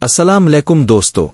अस्सलाम अलैकुम दोस्तों,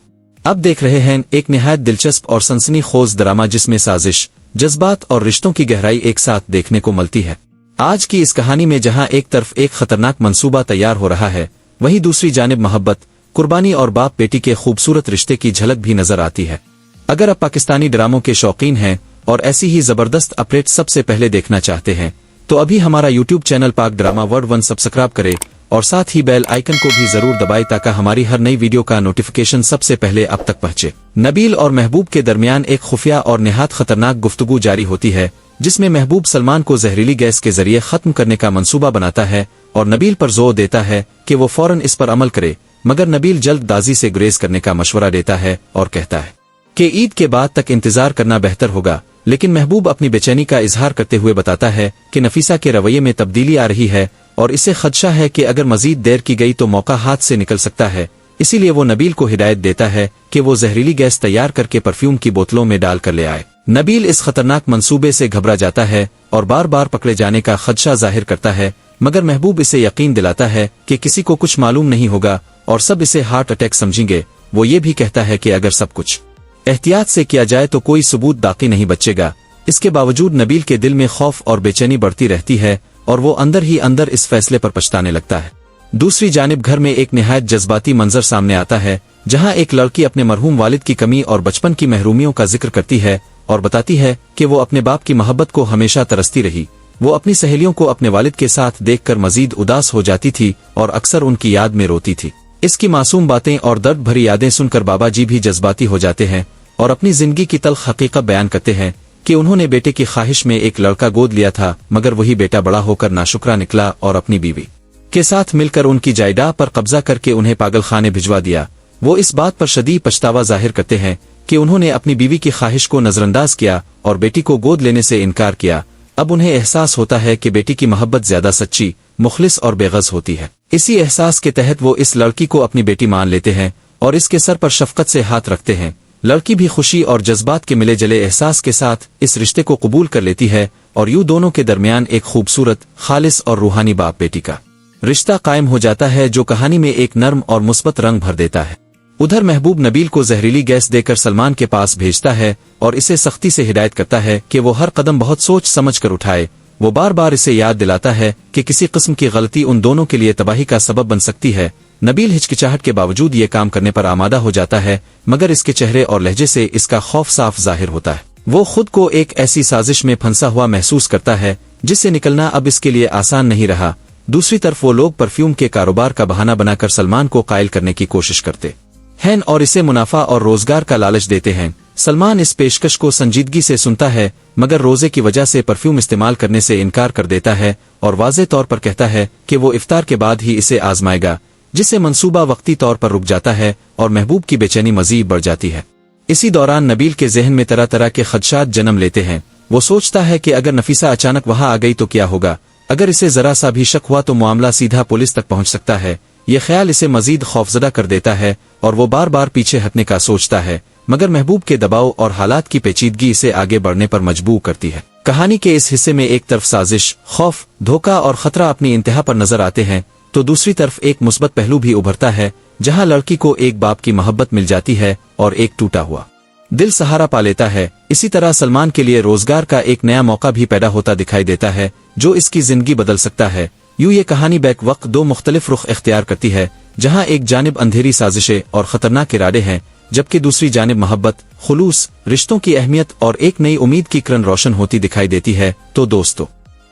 अब देख रहे हैं एक निहायत दिलचस्प और सनसनीखेज ड्रामा जिसमें साजिश, जज्बात और रिश्तों की गहराई एक साथ देखने को मिलती है। आज की इस कहानी में जहां एक तरफ एक खतरनाक मंसूबा तैयार हो रहा है, वहीं दूसरी जानिब मोहब्बत, कुर्बानी और बाप बेटी के खूबसूरत रिश्ते की झलक भी नजर आती है। अगर आप पाकिस्तानी ड्रामों के शौकीन हैं और ऐसी ही जबरदस्त अपडेट सबसे पहले देखना चाहते हैं तो अभी हमारा यूट्यूब चैनल पाक ड्रामा वर्ल्ड 1 सब्सक्राइब करें और साथ ही बेल आइकन को भी जरूर दबाएं ताकि हमारी हर नई वीडियो का नोटिफिकेशन सबसे पहले आप तक पहुंचे। नबील और महबूब के दरमियान एक खुफिया और निहायत खतरनाक गुफ्तगू जारी होती है जिसमें महबूब सलमान को जहरीली गैस के जरिए खत्म करने का मंसूबा बनाता है और नबील पर जोर देता है कि वो फौरन इस पर अमल करे, मगर नबील जल्दबाजी से गुरेज करने का मशवरा देता है और कहता है कि ईद के बाद तक इंतजार करना बेहतर होगा। लेकिन महबूब अपनी बेचैनी का इजहार करते हुए बताता है कि नफीसा के रवैये में तब्दीली आ रही है और इसे खदशा है कि अगर मजीद देर की गई तो मौका हाथ से निकल सकता है। इसीलिए वो नबील को हिदायत देता है कि वो जहरीली गैस तैयार करके परफ्यूम की बोतलों में डाल कर ले आए। नबील इस खतरनाक मंसूबे से घबरा जाता है और बार बार पकड़े जाने का खदशा जाहिर करता है, मगर महबूब इसे यकीन दिलाता है कि किसी को कुछ मालूम नहीं होगा और सब इसे हार्ट अटैक समझेंगे। वो ये भी कहता है कि अगर सब कुछ एहतियात से किया जाए तो कोई सबूत बाकी नहीं बचेगा। इसके बावजूद नबील के दिल में खौफ और बेचैनी बढ़ती रहती है और वो अंदर ही अंदर इस फैसले पर पछताने लगता है। दूसरी जानिब घर में एक निहायत जज्बाती मंजर सामने आता है जहां एक लड़की अपने मरहूम वालिद की कमी और बचपन की महरूमियों का जिक्र करती है और बताती है कि वो अपने बाप की मोहब्बत को हमेशा तरसती रही। वो अपनी सहेलियों को अपने वालिद के साथ देखकर मजीद उदास हो जाती थी और अक्सर उनकी याद में रोती थी। इसकी मासूम बातें और दर्द भरी यादें सुनकर बाबा जी भी जज्बाती हो जाते हैं और अपनी जिंदगी की तल्ख हकीकत बयान करते हैं कि उन्होंने बेटे की ख्वाहिश में एक लड़का गोद लिया था, मगर वही बेटा बड़ा होकर नाशुक्रा निकला और अपनी बीवी के साथ मिलकर उनकी जायदाद पर कब्जा करके उन्हें पागल खाने भिजवा दिया। वो इस बात पर शदीद पछतावा जाहिर करते हैं कि उन्होंने अपनी बीवी की ख्वाहिश को नजरअंदाज किया और बेटी को गोद लेने से इनकार किया। अब उन्हें एहसास होता है कि बेटी की मोहब्बत ज्यादा सच्ची, मुखलिस और बेगज़ होती है। इसी एहसास के तहत वो इस लड़की को अपनी बेटी मान लेते हैं और इसके सर पर शफकत से हाथ रखते हैं। लड़की भी खुशी और जज्बात के मिले जले एहसास के साथ इस रिश्ते को कबूल कर लेती है और यूं दोनों के दरमियान एक खूबसूरत, खालिस और रूहानी बाप बेटी का रिश्ता कायम हो जाता है जो कहानी में एक नर्म और मुस्बत रंग भर देता है। उधर महबूब नबील को जहरीली गैस देकर सलमान के पास भेजता है और इसे सख्ती से हिदायत करता है कि वो हर कदम बहुत सोच समझ कर उठाए। वो बार बार इसे याद दिलाता है कि किसी किस्म की गलती उन दोनों के लिए तबाही का सबब बन सकती है। नबील हिचकिचाहट के बावजूद ये काम करने पर आमादा हो जाता है, मगर इसके चेहरे और लहजे से इसका खौफ साफ जाहिर होता है। वो खुद को एक ऐसी साजिश में फंसा हुआ महसूस करता है जिससे निकलना अब इसके लिए आसान नहीं रहा। दूसरी तरफ वो लोग परफ्यूम के कारोबार का बहाना बनाकर सलमान को कायल करने की कोशिश करते हैं और इसे मुनाफा और रोजगार का लालच देते हैं। सलमान इस पेशकश को संजीदगी से सुनता है, मगर रोजे की वजह से परफ्यूम इस्तेमाल करने से इनकार कर देता है और वाज़ेह तौर पर कहता है कि वो इफ्तार के बाद ही इसे आजमाएगा, जिससे मंसूबा वक्ती तौर पर रुक जाता है और महबूब की बेचैनी मजीद बढ़ जाती है। इसी दौरान नबील के जहन में तरह तरह के खदशात जन्म लेते हैं। वो सोचता है कि अगर नफीसा अचानक वहां आ गई तो क्या होगा, अगर इसे जरा सा भी शक हुआ तो मामला सीधा पुलिस तक पहुंच सकता है। ये ख्याल इसे मजीद खौफजदा कर देता है और वो बार बार पीछे हटने का सोचता है, मगर महबूब के दबाव और हालात की पेचीदगी इसे आगे बढ़ने पर मजबूर करती है। कहानी के इस हिस्से में एक तरफ साजिश, खौफ, धोखा और खतरा अपनी इंतहा पर नजर आते हैं तो दूसरी तरफ एक मुस्बत पहलू भी उभरता है जहां लड़की को एक बाप की मोहब्बत मिल जाती है और एक टूटा हुआ दिल सहारा पा लेता है। इसी तरह सलमान के लिए रोजगार का एक नया मौका भी पैदा होता दिखाई देता है जो इसकी जिंदगी बदल सकता है। यूं ये कहानी बैक वक्त दो मुख्तलिफ रुख इख्तियार करती है जहां एक जानिब अंधेरी साजिशें और खतरनाक इरादे हैं, जबकि दूसरी जानिब मोहब्बत, खुलूस, रिश्तों की अहमियत और एक नई उम्मीद की किरण रोशन होती दिखाई देती है। तो दोस्तों,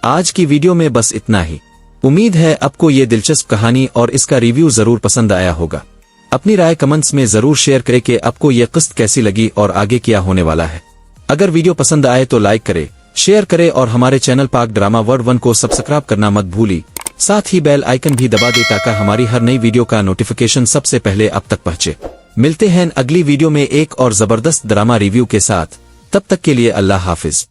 आज की वीडियो में बस इतना ही। उम्मीद है आपको ये दिलचस्प कहानी और इसका रिव्यू जरूर पसंद आया होगा। अपनी राय कमेंट्स में जरूर शेयर करें कि आपको ये किस्त कैसी लगी और आगे क्या होने वाला है। अगर वीडियो पसंद आए तो लाइक करें, शेयर करें और हमारे चैनल पाक ड्रामा वर्ल्ड 1 को सब्सक्राइब करना मत भूलिए। साथ ही बेल आइकन भी दबा दे ताकि हमारी हर नई वीडियो का नोटिफिकेशन सबसे पहले आप तक पहुंचे। मिलते हैं अगली वीडियो में एक और जबरदस्त ड्रामा रिव्यू के साथ। तब तक के लिए अल्लाह हाफिज।